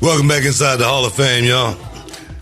Welcome back inside the Hall of Fame, y'all.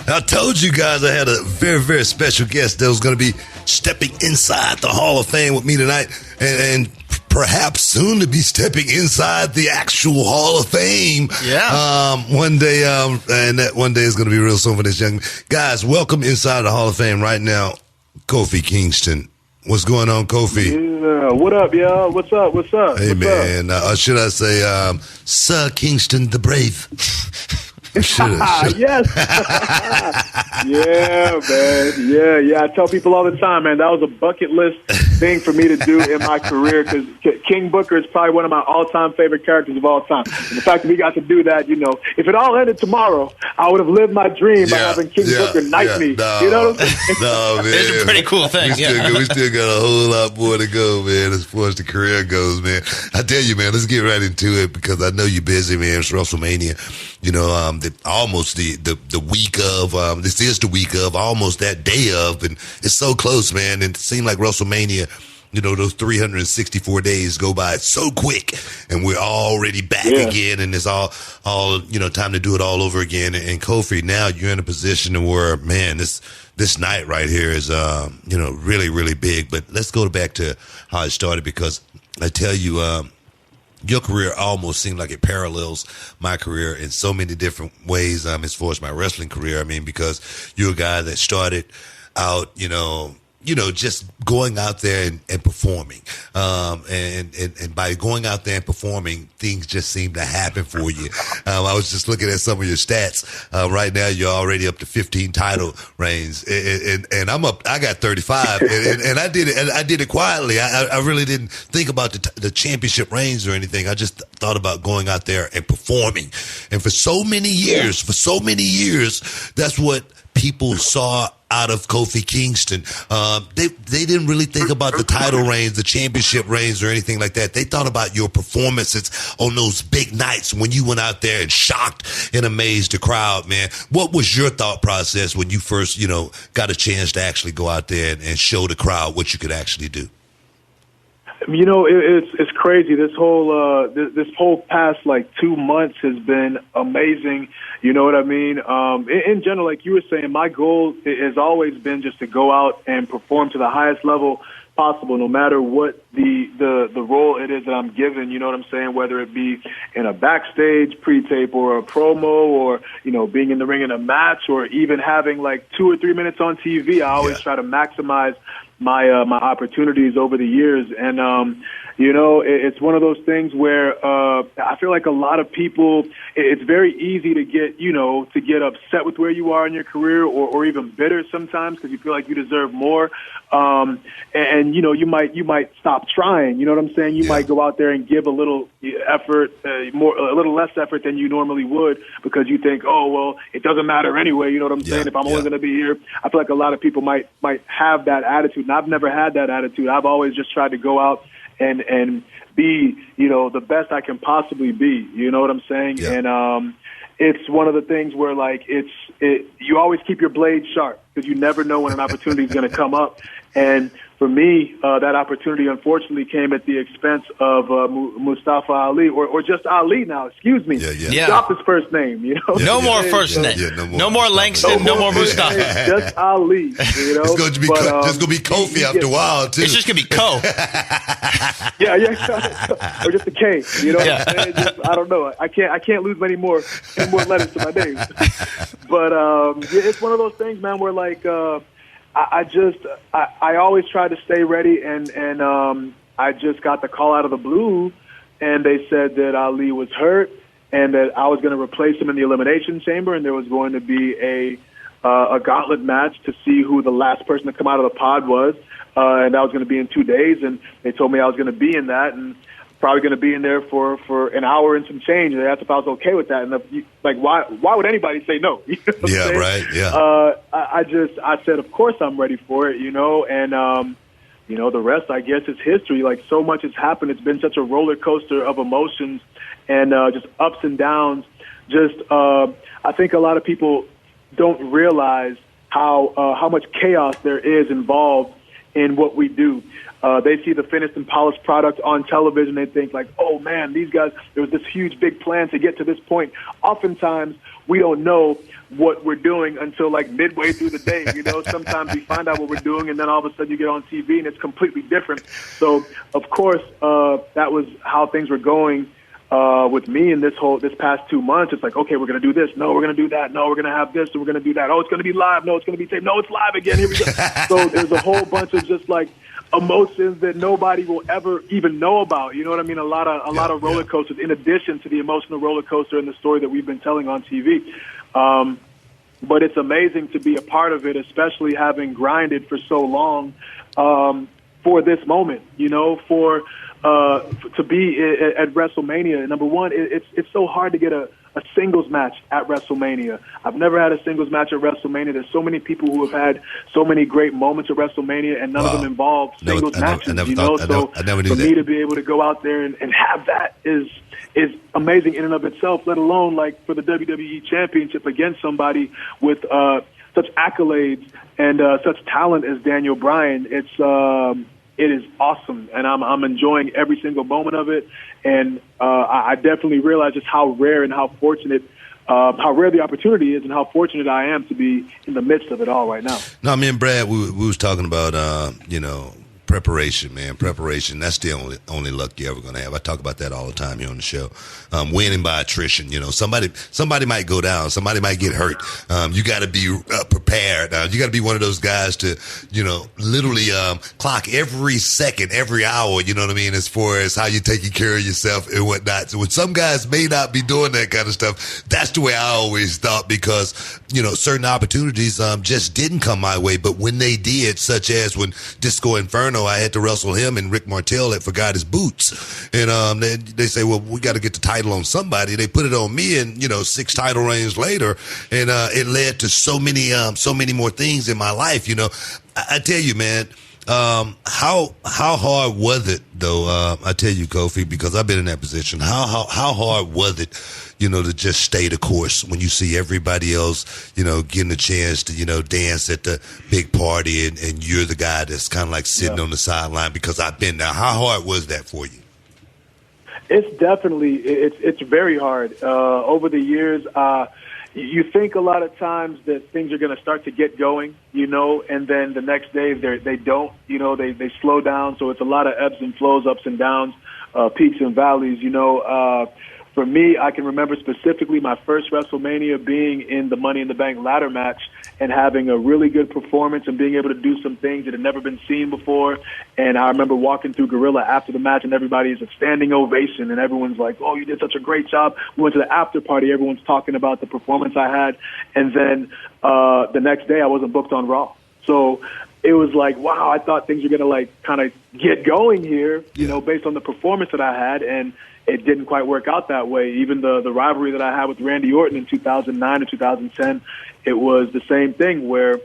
I told you guys I had a very, very special guest that was going to be stepping inside the Hall of Fame with me tonight, and perhaps soon to be stepping inside the actual Hall of Fame. Yeah. One day, and that one day is going to be real soon for this young man. Guys, welcome inside the Hall of Fame right now, Kofi Kingston. What's going on, Kofi? Yeah, what up, y'all? What's up? Hey, man. Should I say, Sir Kingston the Brave? Yes. Yeah, man. Yeah. I tell people all the time, man, that was a bucket list thing for me to do in my career, because King Booker is probably one of my all-time favorite characters of all time. And the fact that we got to do that, if it all ended tomorrow, I would have lived my dream by having King Booker knight me. No, you know what I'm saying? No, man. It's a pretty cool thing. We still got a whole lot more to go, man, as far as the career goes, man. I tell you, man, let's get right into it, because I know you're busy, man. It's WrestleMania. Almost the week of, this is the week of, almost that day of, and it's so close, man. And it seemed like WrestleMania, those 364 days go by so quick, and we're already back again, and it's all time to do it all over again. And Kofi, now you're in a position where, man, this night right here is, really, really big. But let's go back to how it started, because I tell you, your career almost seemed like it parallels my career in so many different ways, as far as my wrestling career. I mean, because you're a guy that started out, just going out there and performing. And by going out there and performing, things just seem to happen for you. I was just looking at some of your stats. Right now, you're already up to 15 title reigns. And I'm up, I got 35. And I did it, and I did it quietly. I really didn't think about the championship reigns or anything. I just thought about going out there and performing. And for so many years, that's what people saw out of Kofi Kingston. They didn't really think about the title reigns, the championship reigns, or anything like that. They thought about your performances on those big nights when you went out there and shocked and amazed the crowd, man. What was your thought process when you first, got a chance to actually go out there and show the crowd what you could actually do? It's crazy. This whole past 2 months has been amazing. You know what I mean? In general, like you were saying, my goal has always been just to go out and perform to the highest level possible, no matter what the role it is that I'm given. You know what I'm saying? Whether it be in a backstage pre-tape or a promo, or being in the ring in a match, or even having 2 or 3 minutes on TV. I always try to maximize my opportunities over the years. And it's one of those things where I feel like a lot of people, it's very easy to get upset with where you are in your career, or even bitter sometimes, because you feel like you deserve more. And you might stop trying. You know what I'm saying? You might go out there and give a little effort, a little less effort than you normally would, because you think, oh, well, it doesn't matter anyway. You know what I'm saying? If I'm only going to be here, I feel like a lot of people might have that attitude. And I've never had that attitude. I've always just tried to go out and be, the best I can possibly be. You know what I'm saying? Yeah. And it's one of the things where you always keep your blade sharp, because you never know when an opportunity is going to come up. And for me, that opportunity unfortunately came at the expense of Mustafa Ali, or just Ali now. Excuse me. Drop his first name. No more first name. No more Langston. No more Mustafa. Just Ali. It's going to be just going to be Kofi after a while too. It's just going to be Ko. Or just a K. You know what I'm saying? I don't know. I can't lose any more letters to my name. But it's one of those things, man, where I always try to stay ready, and I just got the call out of the blue, and they said that Ali was hurt, and that I was going to replace him in the Elimination Chamber, and there was going to be a gauntlet match to see who the last person to come out of the pod was, and that was going to be in 2 days, and they told me I was going to be in that, and probably going to be in there for an hour and some change. And they asked if I was okay with that. And why would anybody say no? You know what I'm saying? Right. Yeah. I said, of course I'm ready for it, and the rest, I guess, is history. So much has happened. It's been such a roller coaster of emotions and just ups and downs. I think a lot of people don't realize how much chaos there is involved in what we do. They see the finished and polished product on television. They think like, oh, man, these guys, there was this huge, big plan to get to this point. Oftentimes, we don't know what we're doing until like midway through the day. Sometimes we find out what we're doing, and then all of a sudden you get on TV and it's completely different. So, of course, that was how things were going with me in this past 2 months. It's like, okay, we're going to do this. No, we're going to do that. No, we're going to have this. So we're going to do that. Oh, it's going to be live. No, it's going to be taped. No, it's live again. Here we go. So there's a whole bunch of just like emotions that nobody will ever even know about. You know what I mean? A lot of roller coasters in addition to the emotional roller coaster and the story that we've been telling on TV. But it's amazing to be a part of it, especially having grinded for so long for this moment, to be at WrestleMania. Number one, it's so hard to get a singles match at WrestleMania. I've never had a singles match at WrestleMania. There's so many people who have had so many great moments at WrestleMania, and none of them involve singles matches. I never knew that. Me to be able to go out there and have that is amazing in and of itself, let alone like for the WWE Championship against somebody with such accolades and such talent as Daniel Bryan. It is awesome, and I'm enjoying every single moment of it. And I definitely realize just how rare and how fortunate, how rare the opportunity is, and how fortunate I am to be in the midst of it all right now. No, me and Brad, we was talking about preparation, man. Preparation, that's the only luck you're ever going to have. I talk about that all the time here on the show. Winning by attrition, somebody might go down. Somebody might get hurt. You got to be prepared. You got to be one of those guys to, literally clock every second, every hour, you know what I mean, as far as how you're taking care of yourself and whatnot. So when some guys may not be doing that kind of stuff, that's the way I always thought, because, certain opportunities just didn't come my way. But when they did, such as when Disco Inferno, I had to wrestle him, and Rick Martel had forgot his boots. And they say, well, we got to get the title on somebody. They put it on me, and 6 title reigns later, and it led to so many more things in my life. I tell you, man, how hard was it though? I tell you, Kofi, because I've been in that position. How hard was it, to just stay the course when you see everybody else, getting a chance to, dance at the big party, and you're the guy that's kind of like sitting on the sideline? Because I've been there. How hard was that for you? It's definitely, it's very hard. Over the years, you think a lot of times that things are going to start to get going, and then the next day they don't, they slow down. So it's a lot of ebbs and flows, ups and downs, peaks and valleys, For me, I can remember specifically my first WrestleMania being in the Money in the Bank ladder match and having a really good performance and being able to do some things that had never been seen before. And I remember walking through Gorilla after the match, and everybody's a standing ovation, and everyone's like, oh, you did such a great job. We went to the after party. Everyone's talking about the performance I had. And then the next day I wasn't booked on Raw. So it was like, wow, I thought things were going to like kind of get going here, based on the performance that I had. And it didn't quite work out that way. Even the rivalry that I had with Randy Orton in 2009 and 2010, it was the same thing where,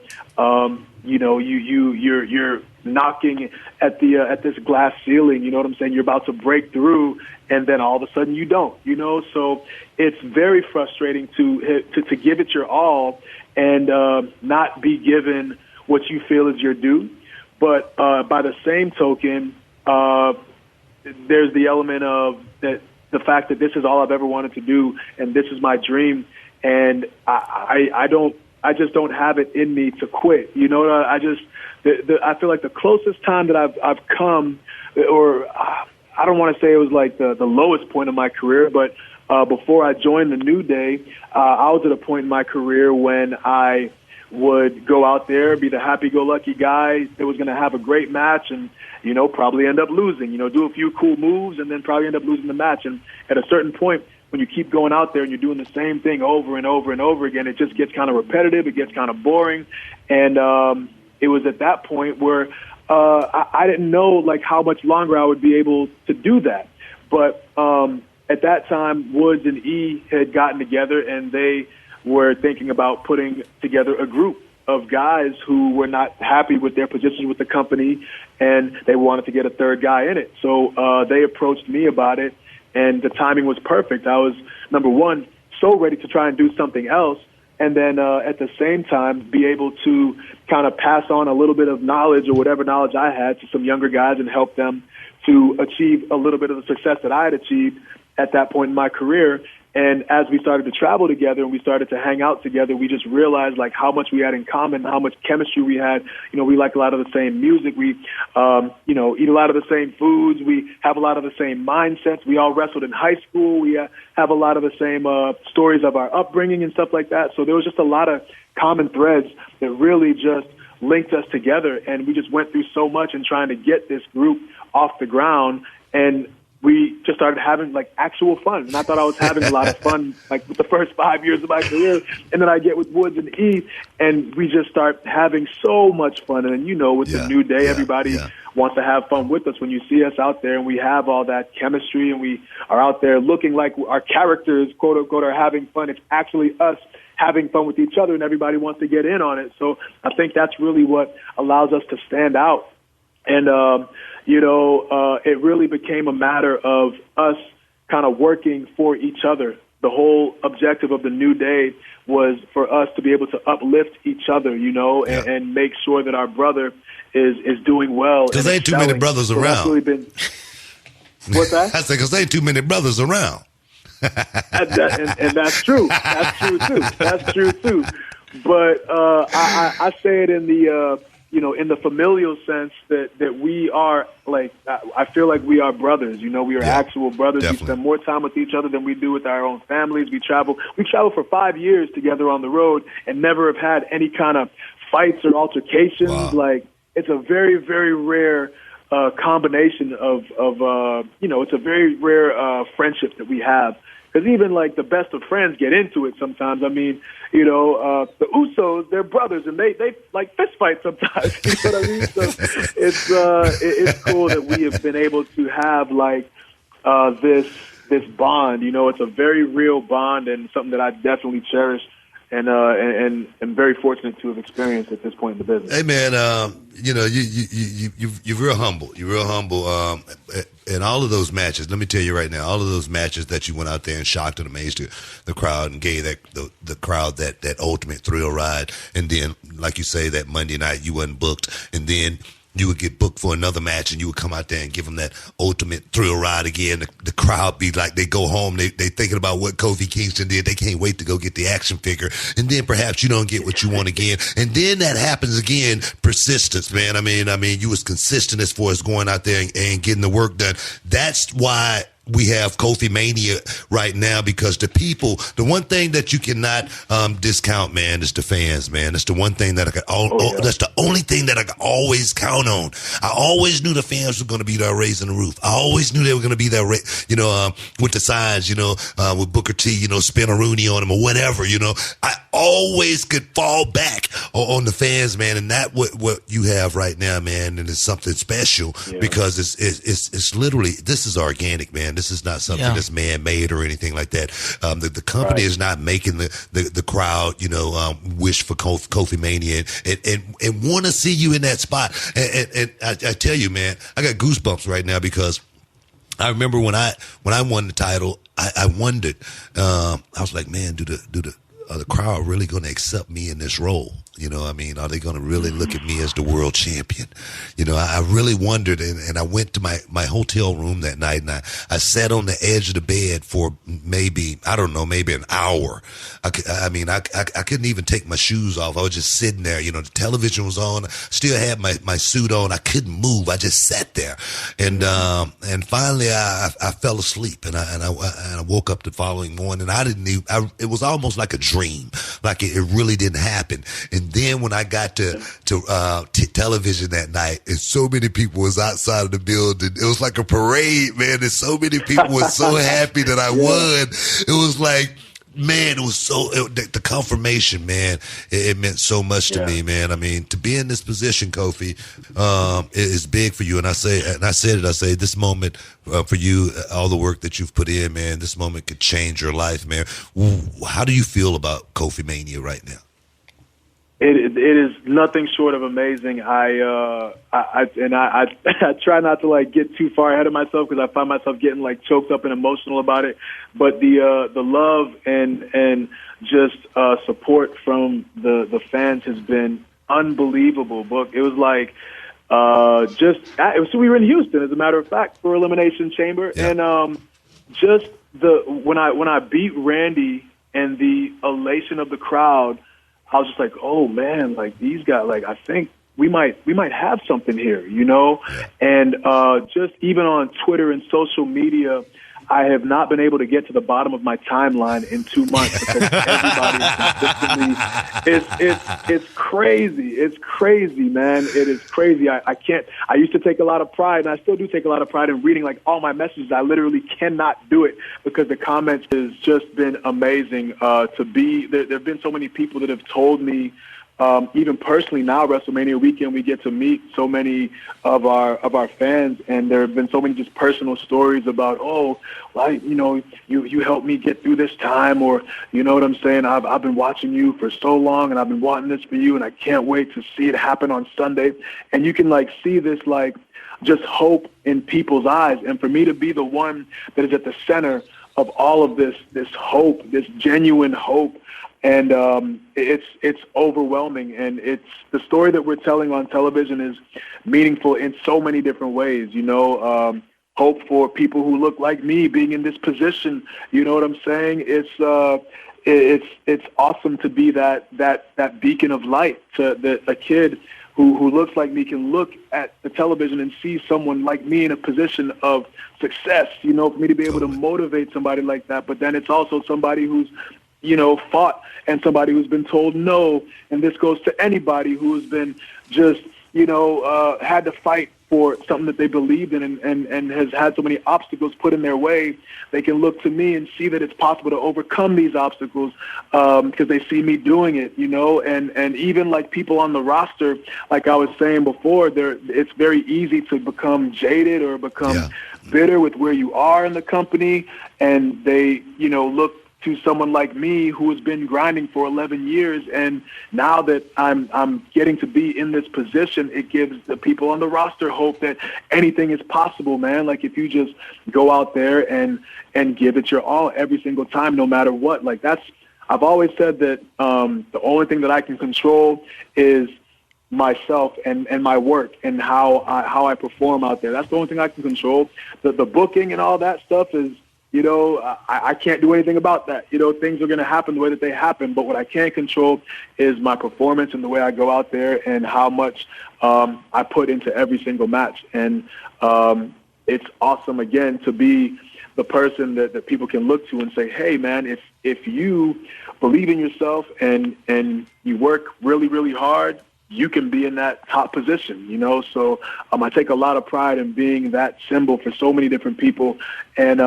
you're knocking at this glass ceiling. You know what I'm saying? You're about to break through, and then all of a sudden you don't. So it's very frustrating to give it your all and not be given what you feel is your due. But by the same token, there's the element of that the fact that this is all I've ever wanted to do, and this is my dream, and I just don't have it in me to quit. I feel like the closest time that I've come, or I don't want to say it was like the lowest point of my career, but before I joined the New Day, I was at a point in my career when I would go out there, be the happy-go-lucky guy that was going to have a great match and, probably end up losing, do a few cool moves and then probably end up losing the match. And at a certain point, when you keep going out there and you're doing the same thing over and over and over again, it just gets kind of repetitive. It gets kind of boring. And it was at that point where I didn't know, like, how much longer I would be able to do that. But at that time, Woods and E had gotten together, and they were thinking about putting together a group of guys who were not happy with their positions with the company, and they wanted to get a third guy in it. So they approached me about it, and the timing was perfect. I was, number one, so ready to try and do something else, and then at the same time be able to kind of pass on a little bit of knowledge or whatever knowledge I had to some younger guys and help them to achieve a little bit of the success that I had achieved at that point in my career. And as we started to travel together and we started to hang out together, we just realized like how much we had in common, how much chemistry we had. You know, we like a lot of the same music. We, you know, eat a lot of the same foods. We have a lot of the same mindsets. We all wrestled in high school. We have a lot of the same stories of our upbringing and stuff like that. So there was just a lot of common threads that really just linked us together. And we just went through so much in trying to get this group off the ground. And we just started having like actual fun. And I thought I was having a lot of fun like with the first 5 years of my career. And then I get with Woods and E, and we just start having so much fun. And then, you know, with the New Day, everybody wants to have fun with us when you see us out there, and we have all that chemistry and we are out there looking like our characters, quote unquote, are having fun. It's actually us having fun with each other, and everybody wants to get in on it. So I think that's really what allows us to stand out. And, you know, it really became a matter of us kind of working for each other. The whole objective of the New Day was for us to be able to uplift each other, you know, and make sure that our brother is doing well. Because there ain't too many brothers around. That's really been, what's that? I said, because there ain't too many brothers around. and that's true. That's true, too. That's true, too. But I say it in the... you know, in the familial sense that we are, like, I feel like we are brothers. You know, we are actual brothers. Definitely. We spend more time with each other than we do with our own families. We travel for 5 years together on the road and never have had any kind of fights or altercations. Wow. Like, it's a very, very rare combination of you know, it's a very rare friendship that we have. Because even, like, the best of friends get into it sometimes. I mean, you know, the Usos, they're brothers, and they like, fist fight sometimes. You know what I mean? So it's cool that we have been able to have, like, this bond. You know, it's a very real bond and something that I definitely cherish and very fortunate to have experienced at this point in the business. Hey, man, you know, you're real humble. You're real humble. In all of those matches, let me tell you right now, all of those matches that you went out there and shocked and amazed the crowd and gave the crowd that ultimate thrill ride, and then, like you say, that Monday night you wasn't booked, and then you would get booked for another match, and you would come out there and give them that ultimate thrill ride again. The crowd be like, they go home, they thinking about what Kofi Kingston did. They can't wait to go get the action figure. And then perhaps you don't get what you want again. And then that happens again. Persistence, man. I mean, you was consistent as far as going out there and getting the work done. That's why we have Kofi Mania right now, because the people, the one thing that you cannot discount, man, is the fans, man. It's the one thing that that's the only thing that I can always count on. I always knew the fans were going to be there raising the roof. I always knew they were going to be there, you know, with the signs, you know, with Booker T, you know, spin a Rooney on him or whatever, you know. I always could fall back on the fans, man, and that what you have right now, man, and it's something special because it's literally, this is organic, man. This is not something that's man-made or anything like that. The company is not making the crowd, you know, wish for Kofi Mania and want to see you in that spot. And I tell you, man, I got goosebumps right now because I remember when I won the title, I wondered. I was like, man, do the crowd really going to accept me in this role? You know, I mean, are they going to really look at me as the world champion? You know, I really wondered, and I went to my hotel room that night, and I sat on the edge of the bed for maybe an hour. I couldn't even take my shoes off. I was just sitting there. You know, the television was on. I still had my suit on. I couldn't move. I just sat there, and finally I fell asleep, and I woke up the following morning. It was almost like a dream, like it really didn't happen. And then when I got to television that night, and so many people was outside of the building, it was like a parade, man. And so many people were so happy that I won. It was like, man, the confirmation, man, it meant so much to me, man. I mean, to be in this position, Kofi, is big for you. And I say this moment for you, all the work that you've put in, man, this moment could change your life, man. How do you feel about Kofi Mania right now? It is nothing short of amazing. I try not to like get too far ahead of myself because I find myself getting like choked up and emotional about it. But the love and just support from the fans has been unbelievable. Book. It was like so we were in Houston, as a matter of fact, for Elimination Chamber, and just when I beat Randy and the elation of the crowd. I was just like, oh man, like these guys, like I think we might have something here, you know? And just even on Twitter and social media, I have not been able to get to the bottom of my timeline in 2 months because everybody is consistently, it's crazy. It's crazy, man. It is crazy. I used to take a lot of pride, and I still do take a lot of pride in reading like all my messages. I literally cannot do it because the comments has just been amazing to be. There have been so many people that have told me, even personally now, WrestleMania weekend, we get to meet so many of our fans, and there have been so many just personal stories about, you helped me get through this time, or you know what I'm saying, I've been watching you for so long, and I've been wanting this for you, and I can't wait to see it happen on Sunday. And you can like see this like just hope in people's eyes, and for me to be the one that is at the center of all of this hope, this genuine hope. And it's overwhelming, and it's the story that we're telling on television is meaningful in so many different ways. You know, hope for people who look like me being in this position. You know what I'm saying? It's awesome to be that beacon of light to a kid who looks like me can look at the television and see someone like me in a position of success. You know, for me to be able to motivate somebody like that. But then it's also somebody who's fought, and somebody who's been told no. And this goes to anybody who has been just, had to fight for something that they believed in and has had so many obstacles put in their way. They can look to me and see that it's possible to overcome these obstacles because they see me doing it, and even like people on the roster, like I was saying before, it's very easy to become jaded or become bitter with where you are in the company, and they, look to someone like me who has been grinding for 11 years. And now that I'm getting to be in this position, it gives the people on the roster hope that anything is possible, man. Like if you just go out there and give it your all every single time, no matter what. Like I've always said that the only thing that I can control is myself and my work and how I perform out there. That's the only thing I can control. The booking and all that stuff is, I can't do anything about that. Things are going to happen the way that they happen. But what I can control is my performance and the way I go out there and how much I put into every single match. And it's awesome, again, to be the person that people can look to and say, hey, man, if you believe in yourself and you work really, really hard, you can be in that top position, So I take a lot of pride in being that symbol for so many different people. And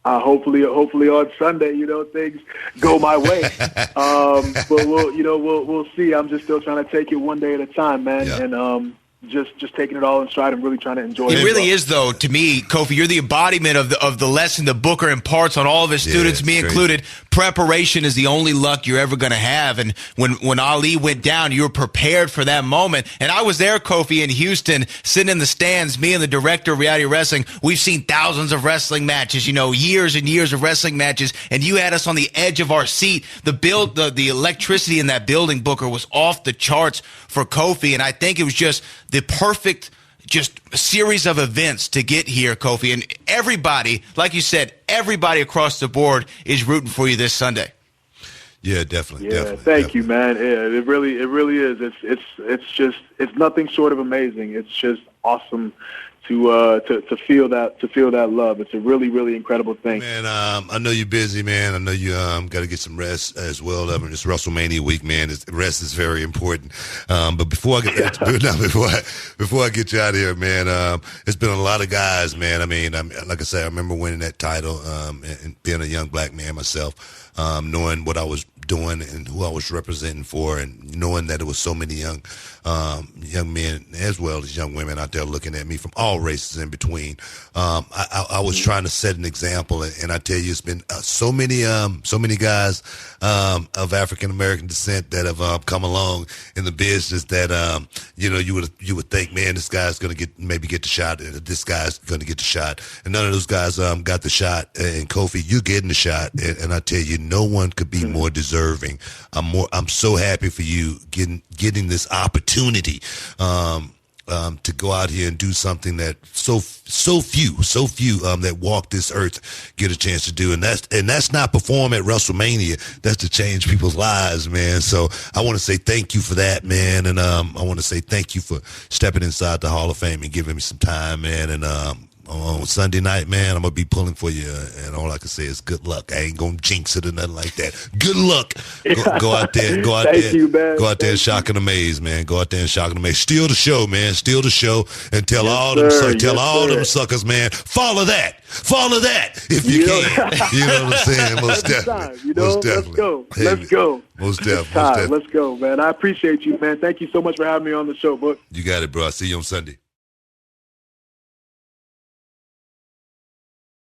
hopefully on Sunday, things go my way. But we'll see. I'm just still trying to take it one day at a time, man. Yeah. And just taking it all in stride and really trying to enjoy it. It really is, though, to me, Kofi, you're the embodiment of the lesson the Booker imparts on all of his students, me included. Preparation is the only luck you're ever going to have. And when Ali went down, you were prepared for that moment. And I was there, Kofi, in Houston, sitting in the stands, me and the director of reality wrestling. We've seen thousands of wrestling matches, years and years of wrestling matches. And you had us on the edge of our seat. The electricity in that building, Booker, was off the charts for Kofi. And I think it was just the perfect series of events to get here, Kofi. And everybody, like you said, everybody across the board is rooting for you this Sunday. Yeah, definitely. Yeah, definitely, thank you, man. Yeah, it really is. It's nothing short of amazing. It's just awesome to feel that love. It's a really, really incredible thing. Man, I know you're busy, man. I know you got to get some rest as well. I mean, it's WrestleMania week, man. Rest is very important. But before I get before I get you out of here, man, it's been a lot of guys, man. I mean, like I said, I remember winning that title and being a young black man myself, knowing what I was doing and who I was representing for, and knowing that there was so many young men as well as young women out there looking at me from all races in between. I was trying to set an example, and I tell you, it's been so many guys of African American descent that have come along in the business that you would think, man, this guy's going to get the shot, this guy's going to get the shot, and none of those guys got the shot. And Kofi, you're getting the shot, and I tell you, no one could be more deserving. I'm so happy for you getting this opportunity to go out here and do something that so few that walk this earth get a chance to do, and that's not perform at WrestleMania. That's to change people's lives, man. So I want to say thank you for that, man, and I want to say thank you for stepping inside the Hall of Fame and giving me some time, man, and on Sunday night, man, I'm going to be pulling for you, and all I can say is good luck. I ain't going to jinx it or nothing like that. Good luck. Go out there. Go out there. You, man. Go out there and shock and amaze, man. Go out there and shock and amaze. Steal the show, man. Steal the show, and tell all them suckers, man, follow that if you can. You know what I'm saying? Most definitely. Most definitely. Let's go. Most definitely. Let's go, man. I appreciate you, man. Thank you so much for having me on the show, Book. You got it, bro. I'll see you on Sunday.